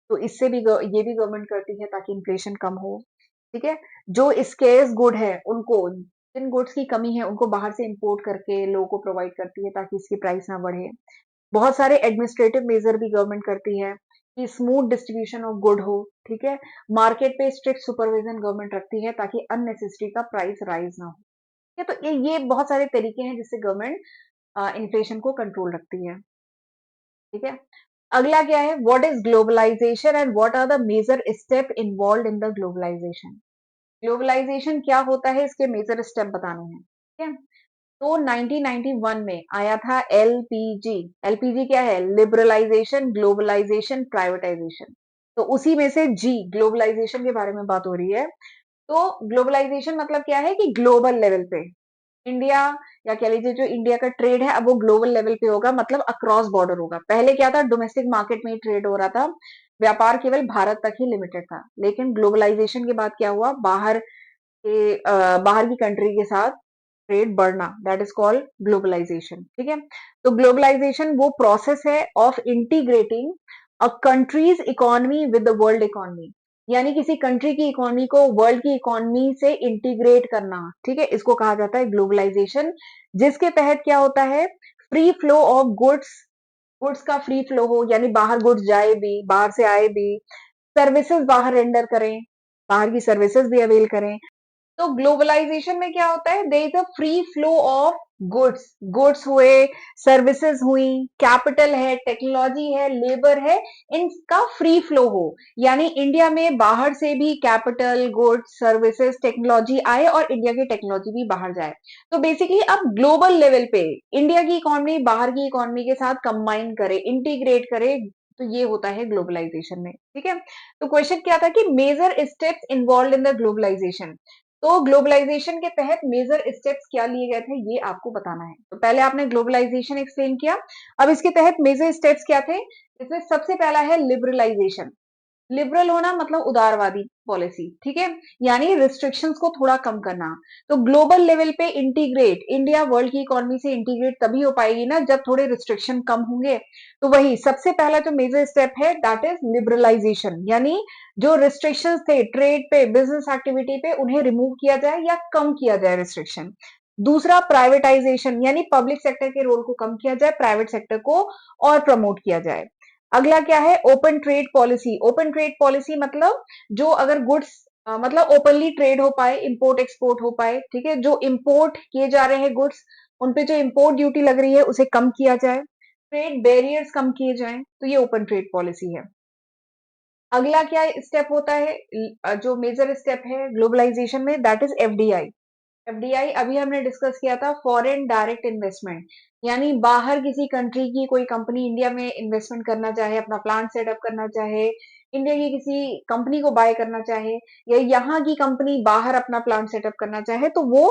तो इससे भी ये भी गवर्नमेंट करती है ताकि इन्फ्लेशन कम हो, ठीक है। जो स्केर्स गुड है, उनको, जिन गुड्स की कमी है, उनको बाहर से इंपोर्ट करके लोगों को प्रोवाइड करती है ताकि इसकी प्राइस ना बढ़े। बहुत सारे एडमिनिस्ट्रेटिव मेजर भी गवर्नमेंट करती है कि स्मूथ डिस्ट्रीब्यूशन ऑफ गुड हो, ठीक है। मार्केट पे स्ट्रिक्ट सुपरविजन गवर्नमेंट रखती है ताकि अननेसेसरी का प्राइस राइज ना हो, ठीक है। तो ये बहुत सारे तरीके हैं जिससे गवर्नमेंट इन्फ्लेशन को कंट्रोल रखती है, ठीक है। अगला क्या है, what is globalisation and what are the major step involve in the globalisation. Globalisation क्या होता है, इसके मेजर स्टेप बताने हैं, ठीक है। तो 1991 में आया था एलपीजी। एलपीजी क्या है, लिबरलाइजेशन, ग्लोबलाइजेशन, प्राइवेटाइजेशन। तो उसी में से जी, ग्लोबलाइजेशन के बारे में बात हो रही है। तो ग्लोबलाइजेशन मतलब क्या है कि ग्लोबल लेवल पे इंडिया, या कह लीजिए जो इंडिया का ट्रेड है, अब वो ग्लोबल लेवल पे होगा, मतलब अक्रॉस बॉर्डर होगा। पहले क्या था, डोमेस्टिक मार्केट में ही ट्रेड हो रहा था, व्यापार केवल भारत तक ही लिमिटेड था। लेकिन ग्लोबलाइजेशन के बाद क्या हुआ, बाहर की कंट्री के साथ ट्रेड बढ़ना, दैट इज कॉल्ड ग्लोबलाइजेशन, ठीक है। तो ग्लोबलाइजेशन वो प्रोसेस है of integrating a countries economy with the world economy, यानी किसी कंट्री की इकोनॉमी को वर्ल्ड की इकोनॉमी से इंटीग्रेट करना, ठीक है, इसको कहा जाता है ग्लोबलाइजेशन। जिसके तहत क्या होता है, free flow of goods, goods का फ्री फ्लो हो, यानी बाहर गुड्स जाए भी, बाहर से आए भी, सर्विसेज बाहर रेंडर करें, बाहर की सर्विसेज भी अवेल करें। तो ग्लोबलाइजेशन में क्या होता है, there is a free flow of goods, goods हुए, सर्विसेज हुई, कैपिटल है, टेक्नोलॉजी है, लेबर है, इनका फ्री फ्लो हो, यानी इंडिया में बाहर से भी कैपिटल, गुड्स, सर्विसेज, टेक्नोलॉजी आए और इंडिया की टेक्नोलॉजी भी बाहर जाए। तो बेसिकली अब ग्लोबल लेवल पे इंडिया की इकोनॉमी बाहर की इकोनॉमी के साथ कंबाइन करे, इंटीग्रेट करे, तो ये होता है ग्लोबलाइजेशन में, ठीक है। तो क्वेश्चन क्या था कि major steps involve in the globalisation. तो ग्लोबलाइजेशन के तहत मेजर स्टेप्स क्या लिए गए थे ये आपको बताना है। तो पहले आपने ग्लोबलाइजेशन एक्सप्लेन किया, अब इसके तहत मेजर स्टेप्स क्या थे? इसमें सबसे पहला है लिबरलाइजेशन। लिबरल होना मतलब उदारवादी पॉलिसी, ठीक है, यानी रिस्ट्रिक्शंस को थोड़ा कम करना। तो ग्लोबल लेवल पे इंटीग्रेट, इंडिया वर्ल्ड की इकोनॉमी से इंटीग्रेट तभी हो पाएगी ना जब थोड़े रिस्ट्रिक्शन कम होंगे। तो वही सबसे पहला जो मेजर स्टेप है दैट इज लिबरलाइजेशन, यानी जो रिस्ट्रिक्शंस थे ट्रेड पे, बिजनेस एक्टिविटी पे, उन्हें रिमूव किया जाए या कम किया जाए रिस्ट्रिक्शन। दूसरा प्राइवेटाइजेशन, यानी पब्लिक सेक्टर के रोल को कम किया जाए, प्राइवेट सेक्टर को और प्रमोट किया जाए। अगला क्या है? Open trade policy. Open trade policy मतलब जो अगर गुड्स मतलब ओपनली ट्रेड हो पाए, इंपोर्ट एक्सपोर्ट हो पाए, ठीक है, जो इंपोर्ट किए जा रहे हैं गुड्स, उन पे जो इंपोर्ट ड्यूटी लग रही है उसे कम किया जाए, ट्रेड बैरियर्स कम किए जाएं, तो ये ओपन ट्रेड पॉलिसी है। अगला क्या स्टेप होता है, जो मेजर स्टेप है ग्लोबलाइजेशन में, दैट इज एफडीआई। एफडीआई अभी हमने डिस्कस किया था, फॉरेन डायरेक्ट इन्वेस्टमेंट, यानी बाहर किसी कंट्री की कोई कंपनी इंडिया में इन्वेस्टमेंट करना चाहे, अपना प्लांट सेटअप करना चाहे, इंडिया की किसी कंपनी को बाय करना चाहे, या यहाँ की कंपनी बाहर अपना प्लांट सेटअप करना चाहे, तो वो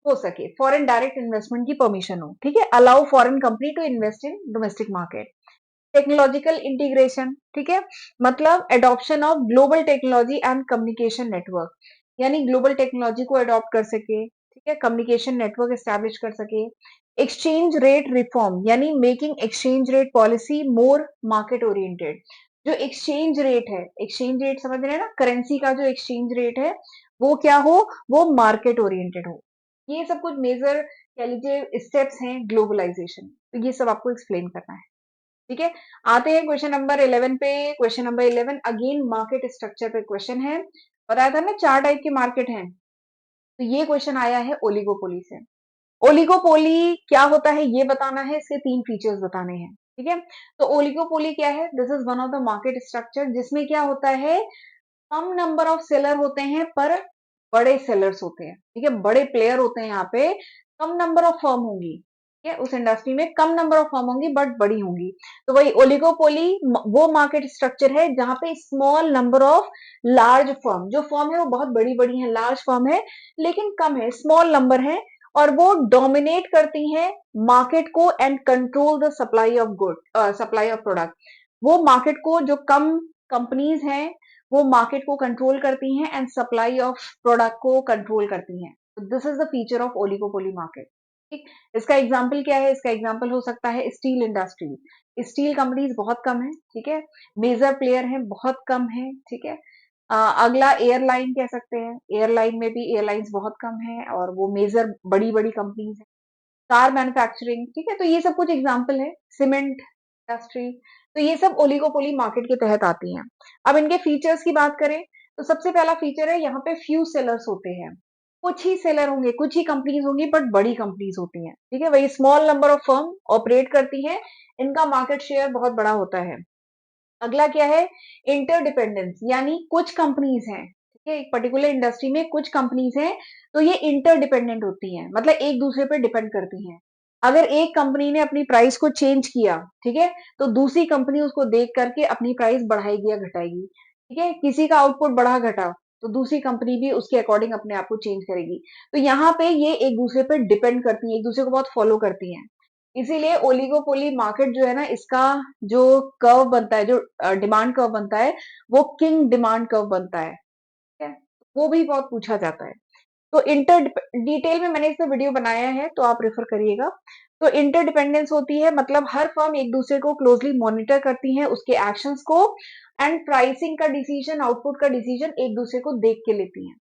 हो सके, फॉरेन डायरेक्ट इन्वेस्टमेंट की परमिशन हो, ठीक है, allow foreign company to invest in domestic market. Technological integration, ठीक है, मतलब adoption of global technology and communication network, यानी ग्लोबल टेक्नोलॉजी को अडॉप्ट कर सके, ठीक है, कम्युनिकेशन नेटवर्क एस्टैब्लिश कर सके। एक्सचेंज रेट रिफॉर्म, यानी making exchange rate policy more market oriented. जो एक्सचेंज रेट है, एक्सचेंज रेट समझ रहे हैं ना, करेंसी का जो एक्सचेंज रेट है वो क्या हो, वो मार्केट ओरिएंटेड हो। ये सब कुछ मेजर कह लीजिए स्टेप्स हैं ग्लोबलाइजेशन, तो ये सब आपको एक्सप्लेन करना है, ठीक है। आते हैं क्वेश्चन नंबर 11 पे। Question number 11 again market structure पे क्वेश्चन है। बताया था ना 4 टाइप के मार्केट हैं, तो ये क्वेश्चन आया है ओलिगोपोली से। ओलिगोपोली क्या होता है ये बताना है, इसके 3 फीचर्स बताने हैं, ठीक है। तो ओलिगोपोली क्या है? This is one of the market structure जिसमें क्या होता है, कम नंबर ऑफ सेलर होते हैं पर बड़े सेलर्स होते हैं, ठीक है, बड़े प्लेयर होते हैं यहाँ पे, कम नंबर ऑफ फर्म होंगी, ठीक है, उस इंडस्ट्री में कम नंबर ऑफ फर्म होंगी बट बड़ी होंगी। तो वही ओलिगोपोली वो मार्केट स्ट्रक्चर है जहां पे small number of large firm, जो फर्म है वो बहुत बड़ी बड़ी है, लार्ज फर्म है लेकिन कम है, स्मॉल नंबर है, और वो डोमिनेट करती हैं मार्केट को and control the supply of good, supply of product. वो मार्केट को, जो कम कंपनीज हैं वो मार्केट को कंट्रोल करती हैं एंड सप्लाई ऑफ प्रोडक्ट को कंट्रोल करती हैं। This is the feature of oligopoly market, ठीक। इसका एग्जांपल क्या है? इसका एग्जांपल हो सकता है स्टील इंडस्ट्री। स्टील कंपनीज बहुत कम है, ठीक है, मेजर प्लेयर हैं बहुत कम है, ठीक है। अगला एयरलाइन कह सकते हैं, एयरलाइन में भी एयरलाइंस बहुत कम है और वो मेजर बड़ी बड़ी कंपनीज है। कार मैन्युफैक्चरिंग, ठीक है, तो ये सब कुछ एग्जांपल है, सीमेंट इंडस्ट्री, तो ये सब ओलिगोपोली मार्केट के तहत आती हैं। अब इनके फीचर्स की बात करें तो सबसे पहला फीचर है यहाँ पे फ्यू सेलर्स होते हैं, कुछ ही सेलर होंगे, कुछ ही कंपनीज होंगी बट बड़ी कंपनीज होती हैं, ठीक है, वही small number of firm operate करती हैं, इनका मार्केट शेयर बहुत बड़ा होता है। अगला क्या है? इंटरडिपेंडेंस, यानी कुछ कंपनीज हैं, ठीक है, एक पर्टिकुलर इंडस्ट्री में कुछ कंपनीज हैं, तो ये इंटरडिपेंडेंट होती हैं, मतलब एक दूसरे पर डिपेंड करती हैं। अगर एक कंपनी ने अपनी प्राइस को चेंज किया, ठीक है, तो दूसरी कंपनी उसको देख करके अपनी प्राइस बढ़ाएगी या घटाएगी, ठीक है, किसी का आउटपुट बढ़ा घटा तो दूसरी कंपनी भी उसके अकॉर्डिंग अपने आप को चेंज करेगी। तो यहाँ पे ये एक दूसरे पर डिपेंड करती है, एक दूसरे को बहुत फॉलो करती हैं। इसीलिए ओलिगोपोली मार्केट जो है ना, इसका जो कर्व बनता है, जो डिमांड कर्व बनता है, वो किंग डिमांड कर्व बनता है, ठीक है, वो भी बहुत पूछा जाता है। तो इंटर डिटेल में मैंने इस पे वीडियो बनाया है तो आप रेफर करिएगा। तो इंटरडिपेंडेंस होती है मतलब हर फर्म एक दूसरे को क्लोजली मॉनिटर करती है, उसके एक्शंस को, एंड प्राइसिंग का डिसीजन, आउटपुट का डिसीजन एक दूसरे को देख के लेती है,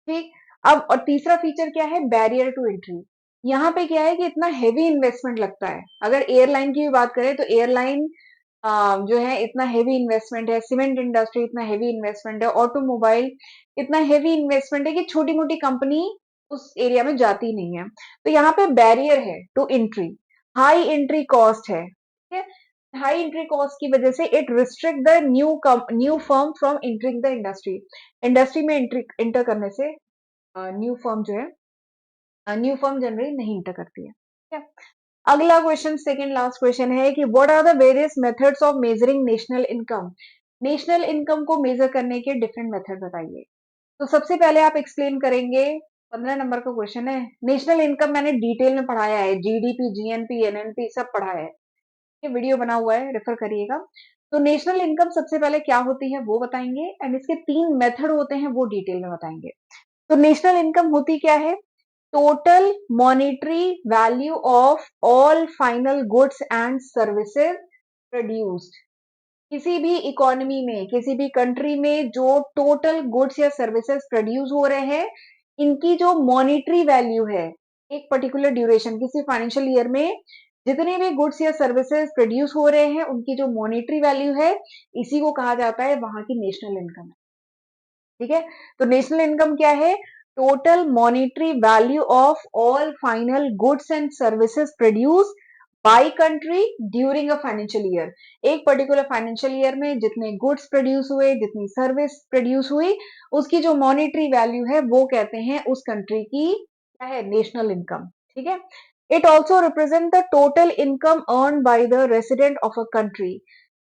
ठीक। अब और तीसरा फीचर क्या है? Barrier to entry. यहाँ पे क्या है कि इतना हेवी इन्वेस्टमेंट लगता है, अगर एयरलाइन की भी बात करें तो एयरलाइन जो है इतना हेवी इन्वेस्टमेंट है, सीमेंट इंडस्ट्री इतना हेवी इन्वेस्टमेंट है, ऑटोमोबाइल इतना हेवी इन्वेस्टमेंट है कि छोटी मोटी कंपनी उस एरिया में जाती नहीं है। तो यहाँ पे बैरियर है to entry, high entry cost है, ठीक है, हाई एंट्री कॉस्ट की वजह से it restrict the new firm from entering the industry. Industry में एंटर करने से न्यू फर्म जो है, न्यू फर्म जनरली नहीं इंटर करती है, ठीक है। अगला क्वेश्चन, सेकंड लास्ट क्वेश्चन है कि what are the various methods of measuring national income. National income को मेजर करने के डिफरेंट मेथड बताइए। तो सबसे पहले आप एक्सप्लेन करेंगे 15 नंबर का क्वेश्चन है। नेशनल इनकम मैंने डिटेल में पढ़ाया है, जीडीपी, जीएनपी, एनएनपी सब पढ़ा है, ये वीडियो बना हुआ है, रेफर करिएगा। तो नेशनल इनकम सबसे पहले क्या होती है वो बताएंगे, एंड इसके 3 मेथड होते हैं वो डिटेल में बताएंगे। तो नेशनल इनकम होती क्या है? Total monetary value of all final goods and services produced. किसी भी इकोनॉमी में, किसी भी कंट्री में जो टोटल गुड्स या सर्विसेज प्रोड्यूस हो रहे हैं, इनकी जो मॉनेटरी वैल्यू है, एक पर्टिकुलर ड्यूरेशन, किसी फाइनेंशियल ईयर में जितने भी गुड्स या सर्विसेज प्रोड्यूस हो रहे हैं, उनकी जो मॉनेटरी वैल्यू है, इसी को कहा जाता है वहां की नेशनल इनकम। ठीक है, तो नेशनल इनकम क्या है? Total monetary value of all final goods and services produce by country during a financial year. एक पर्टिकुलर फाइनेंशियल ईयर में जितने गुड्स प्रोड्यूस हुए, जितनी सर्विस प्रोड्यूस हुई, उसकी जो मॉनेटरी वैल्यू है वो कहते हैं उस कंट्री की क्या है? National income. ठीक है, it also represent the total income earn by the resident of a country.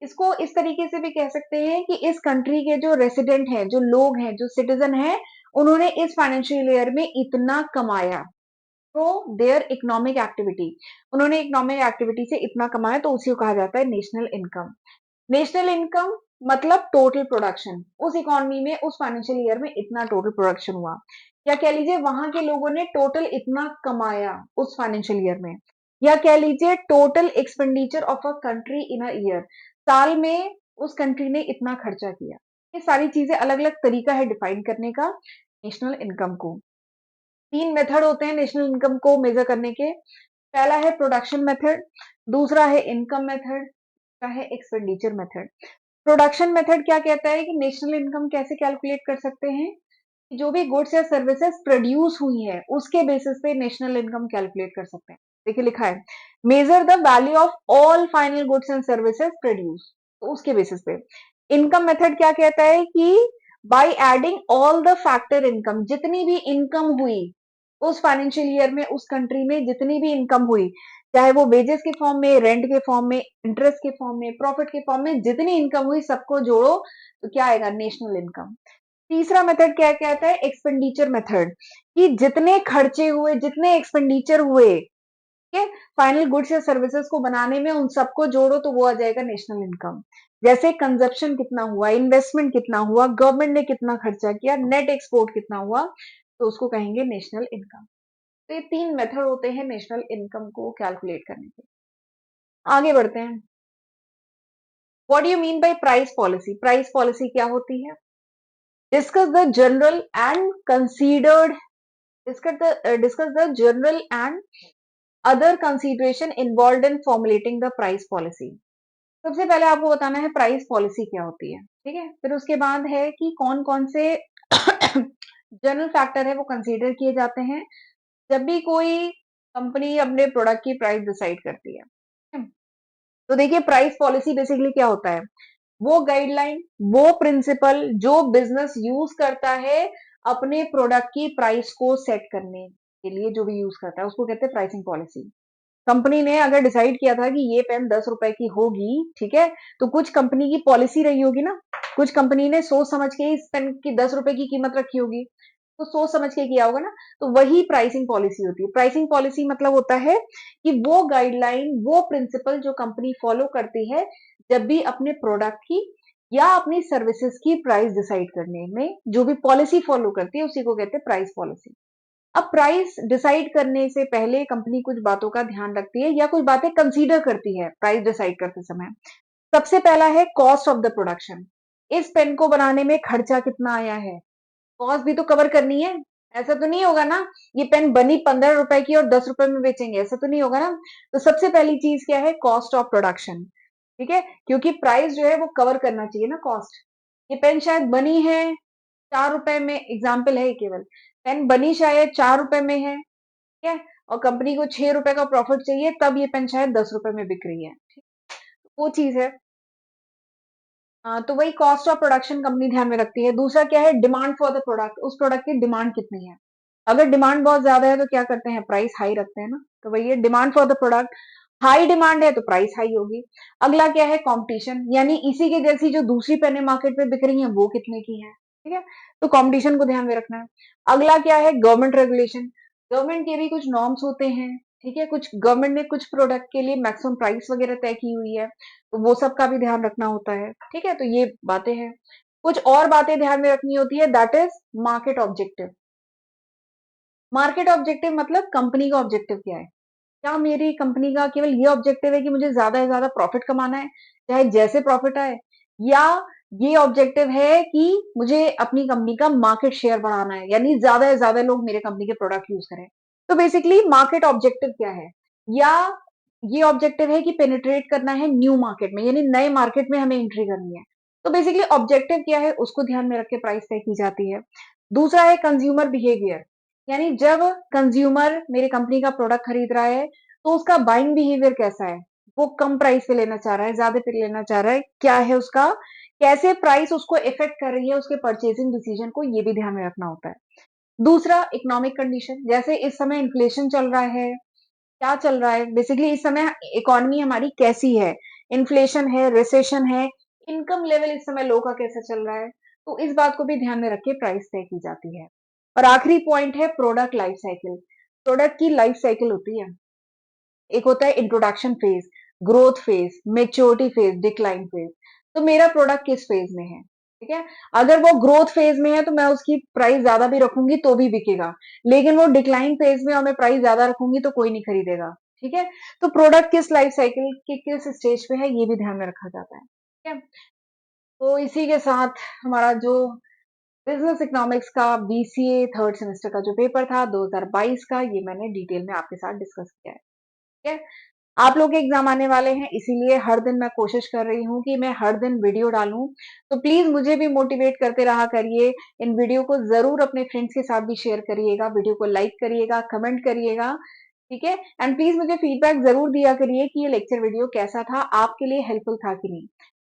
इसको इस तरीके से भी कह सकते हैं कि इस कंट्री के जो रेसिडेंट हैं, जो लोग हैं, जो सिटीजन हैं, उन्होंने इस फाइनेंशियल ईयर में इतना कमाया, तो देयर इकोनॉमिक एक्टिविटी, उन्होंने इकोनॉमिक एक्टिविटी से इतना कमाया, तो उसी को कहा जाता है नेशनल इनकम। नेशनल इनकम मतलब टोटल प्रोडक्शन, उस इकोनॉमी में उस फाइनेंशियल ईयर में इतना टोटल प्रोडक्शन हुआ, या कह लीजिए वहां के लोगों ने टोटल इतना कमाया उस फाइनेंशियल ईयर में, या कह लीजिए total expenditure of a country in a year, साल में उस कंट्री ने इतना खर्चा किया। ये सारी चीजें अलग अलग तरीका है डिफाइन करने का नेशनल इनकम को। 3 मेथड होते हैं नेशनल इनकम को मेजर करने के। पहला है प्रोडक्शन मेथड, दूसरा है इनकम मेथड, तीसरा है एक्सपेंडिचर मेथड। प्रोडक्शन मेथड क्या कहता है कि नेशनल इनकम कैसे कैलकुलेट कर सकते हैं? कि जो भी गुड्स या सर्विसेज प्रोड्यूस हुई है उसके बेसिस पे नेशनल इनकम कैलकुलेट कर सकते हैं। देखिए लिखा है, measure the value of all final goods and services produce, तो उसके बेसिस पे। इनकम मेथड क्या कहता है कि by adding all the factor income, जितनी भी इनकम हुई उस फाइनेंशियल ईयर में, उस कंट्री में जितनी भी इनकम हुई, चाहे वो वेजेस के फॉर्म में, रेंट के फॉर्म में, इंटरेस्ट के फॉर्म में, प्रॉफिट के फॉर्म में, जितनी इनकम हुई सबको जोड़ो तो क्या आएगा? National income. तीसरा मेथड क्या कहता है? एक्सपेंडिचर मेथड, कि जितने खर्चे हुए, जितने एक्सपेंडिचर हुए, ठीक है, फाइनल गुड्स या सर्विसेज को बनाने में, उन सबको जोड़ो तो वो आ जाएगा नेशनल इनकम। जैसे कंजप्शन कितना हुआ, इन्वेस्टमेंट कितना हुआ, गवर्नमेंट ने कितना खर्चा किया, नेट एक्सपोर्ट कितना हुआ, तो उसको कहेंगे नेशनल इनकम। तो ये 3 मेथड होते हैं नेशनल इनकम को कैलकुलेट करने के। आगे बढ़ते हैं। What do you mean by price policy? Price policy क्या होती है? Discuss the general and considered, discuss the general and other consideration involved in formulating the price policy। सबसे पहले आपको बताना है प्राइस पॉलिसी क्या होती है, ठीक है, फिर उसके बाद है कि कौन कौन से जनरल फैक्टर है वो कंसीडर किए जाते हैं जब भी कोई कंपनी अपने प्रोडक्ट की प्राइस डिसाइड करती है। तो देखिए प्राइस पॉलिसी बेसिकली क्या होता है? वो गाइडलाइन, वो प्रिंसिपल जो बिजनेस यूज करता है अपने प्रोडक्ट की प्राइस को सेट करने के लिए, जो भी यूज करता है उसको कहते हैं प्राइसिंग पॉलिसी। कंपनी ने अगर डिसाइड किया था कि ये पेन 10 रुपए की होगी, ठीक है, तो कुछ कंपनी की पॉलिसी रही होगी ना, कुछ कंपनी ने सोच समझ के इस पेन की 10 रुपए की कीमत रखी होगी, तो सोच समझ के किया होगा ना, तो वही प्राइसिंग पॉलिसी होती है। प्राइसिंग पॉलिसी मतलब होता है कि वो गाइडलाइन, वो प्रिंसिपल जो कंपनी फॉलो करती है जब भी अपने प्रोडक्ट की या अपनी सर्विसेज की प्राइस डिसाइड करने में, जो भी पॉलिसी फॉलो करती है उसी को कहते हैं प्राइस पॉलिसी। अब प्राइस डिसाइड करने से पहले कंपनी कुछ बातों का ध्यान रखती है या कुछ बातें कंसीडर करती है प्राइस डिसाइड करते समय। सबसे पहला है कॉस्ट ऑफ द प्रोडक्शन, इस पेन को बनाने में खर्चा कितना आया है, कॉस्ट भी तो कवर करनी है। ऐसा तो नहीं होगा ना ये पेन बनी 15 रुपए की और 10 रुपए में बेचेंगे, ऐसा तो नहीं होगा ना। तो सबसे पहली चीज क्या है? कॉस्ट ऑफ प्रोडक्शन, ठीक है, क्योंकि प्राइस जो है वो कवर करना चाहिए ना कॉस्ट। ये पेन शायद बनी है 4 रुपए में, एग्जाम्पल है केवल, पेन बनी शायद 4 रुपए में है, ठीक है, और कंपनी को 6 रुपए का प्रॉफिट चाहिए, तब ये पेन शायद 10 रुपए में बिक रही है, वो चीज है। तो वही कॉस्ट ऑफ प्रोडक्शन कंपनी ध्यान में रखती है। दूसरा क्या है? डिमांड फॉर द प्रोडक्ट, उस प्रोडक्ट की डिमांड कितनी है। अगर डिमांड बहुत ज्यादा है तो क्या करते हैं? प्राइस हाई रखते हैं ना, तो वही है demand for the product. High demand है तो प्राइस हाई होगी। अगला क्या है? कंपटीशन, यानी इसी के जैसी जो दूसरी पेनें मार्केट में बिक रही हैं वो कितने की है। ठीक है, तो कंपटीशन को ध्यान में रखना है। अगला क्या है, गवर्नमेंट रेगुलेशन। गवर्नमेंट के भी कुछ नॉर्म्स होते हैं, ठीक है, कुछ गवर्नमेंट ने कुछ प्रोडक्ट के लिए मैक्सिमम प्राइस वगैरह तय की हुई है, तो वो सब का भी ध्यान रखना होता है, ठीक है, तो ये बातें हैं। कुछ और बातें ध्यान में रखनी होती है, that is market objective. Market objective मतलब कंपनी का ऑब्जेक्टिव क्या है? क्या मेरी कंपनी का केवल ये ऑब्जेक्टिव है कि मुझे ज्यादा से ज्यादा प्रॉफिट कमाना है, चाहे जैसे प्रॉफिट आए, या ये ऑब्जेक्टिव है कि मुझे अपनी कंपनी का मार्केट शेयर बढ़ाना है, यानी ज्यादा से ज्यादा लोग मेरे कंपनी के प्रोडक्ट यूज करें। तो बेसिकली मार्केट ऑब्जेक्टिव क्या है, या ये ऑब्जेक्टिव है कि पेनिट्रेट करना है न्यू मार्केट में, यानी नए मार्केट में हमें एंट्री करनी है। तो बेसिकली ऑब्जेक्टिव क्या है उसको ध्यान में रख के प्राइस तय की जाती है। दूसरा है कंज्यूमर बिहेवियर, यानी जब कंज्यूमर मेरे कंपनी का प्रोडक्ट खरीद रहा है तो उसका बाइंग बिहेवियर कैसा है, वो कम प्राइस पे लेना चाह रहा है, ज्यादा पे लेना चाह रहा है, क्या है उसका, कैसे प्राइस उसको इफेक्ट कर रही है उसके परचेजिंग डिसीजन को, ये भी ध्यान में रखना होता है। दूसरा इकोनॉमिक कंडीशन, जैसे इस समय इन्फ्लेशन चल रहा है, क्या चल रहा है, बेसिकली इस समय इकोनॉमी हमारी कैसी है, इन्फ्लेशन है, रिसेशन है, इनकम लेवल इस समय लो का कैसा चल रहा है, तो इस बात को भी ध्यान में रख के प्राइस तय की जाती है। और आखिरी पॉइंट है प्रोडक्ट लाइफ साइकिल। प्रोडक्ट की लाइफ साइकिल होती है, एक होता है introduction phase, growth phase, maturity phase, decline phase. तो मेरा प्रोडक्ट किस फेज में है, ठीक है, अगर वो ग्रोथ फेज में है तो मैं उसकी प्राइस ज्यादा भी रखूंगी तो भी बिकेगा, लेकिन वो डिक्लाइन फेज में और मैं प्राइस ज्यादा रखूंगी तो कोई नहीं खरीदेगा, ठीक है। तो प्रोडक्ट किस लाइफ साइकिल के किस स्टेज पे है ये भी ध्यान में रखा जाता है, ठीक है। तो इसी के साथ हमारा जो बिजनेस इकोनॉमिक्स का बीसीए थर्ड सेमेस्टर का जो पेपर था 2022 का, ये मैंने डिटेल में आपके साथ डिस्कस किया है, ठीक है। आप लोग के एग्जाम आने वाले हैं, इसीलिए हर दिन मैं कोशिश कर रही हूँ कि मैं हर दिन वीडियो डालूं, तो प्लीज मुझे भी मोटिवेट करते रहा करिए। इन वीडियो को जरूर अपने फ्रेंड्स के साथ भी शेयर करिएगा, वीडियो को लाइक करिएगा, कमेंट करिएगा, ठीक है। एंड प्लीज मुझे फीडबैक जरूर दिया करिए कि ये लेक्चर वीडियो कैसा था, आपके लिए हेल्पफुल था कि नहीं।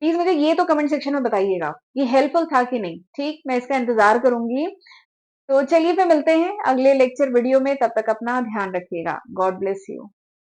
प्लीज मुझे ये तो कमेंट सेक्शन में बताइएगा ये हेल्पफुल था कि नहीं, ठीक, मैं इसका इंतजार करूंगी। तो चलिए फिर मिलते हैं अगले लेक्चर वीडियो में, तब तक अपना ध्यान रखिएगा। God bless you.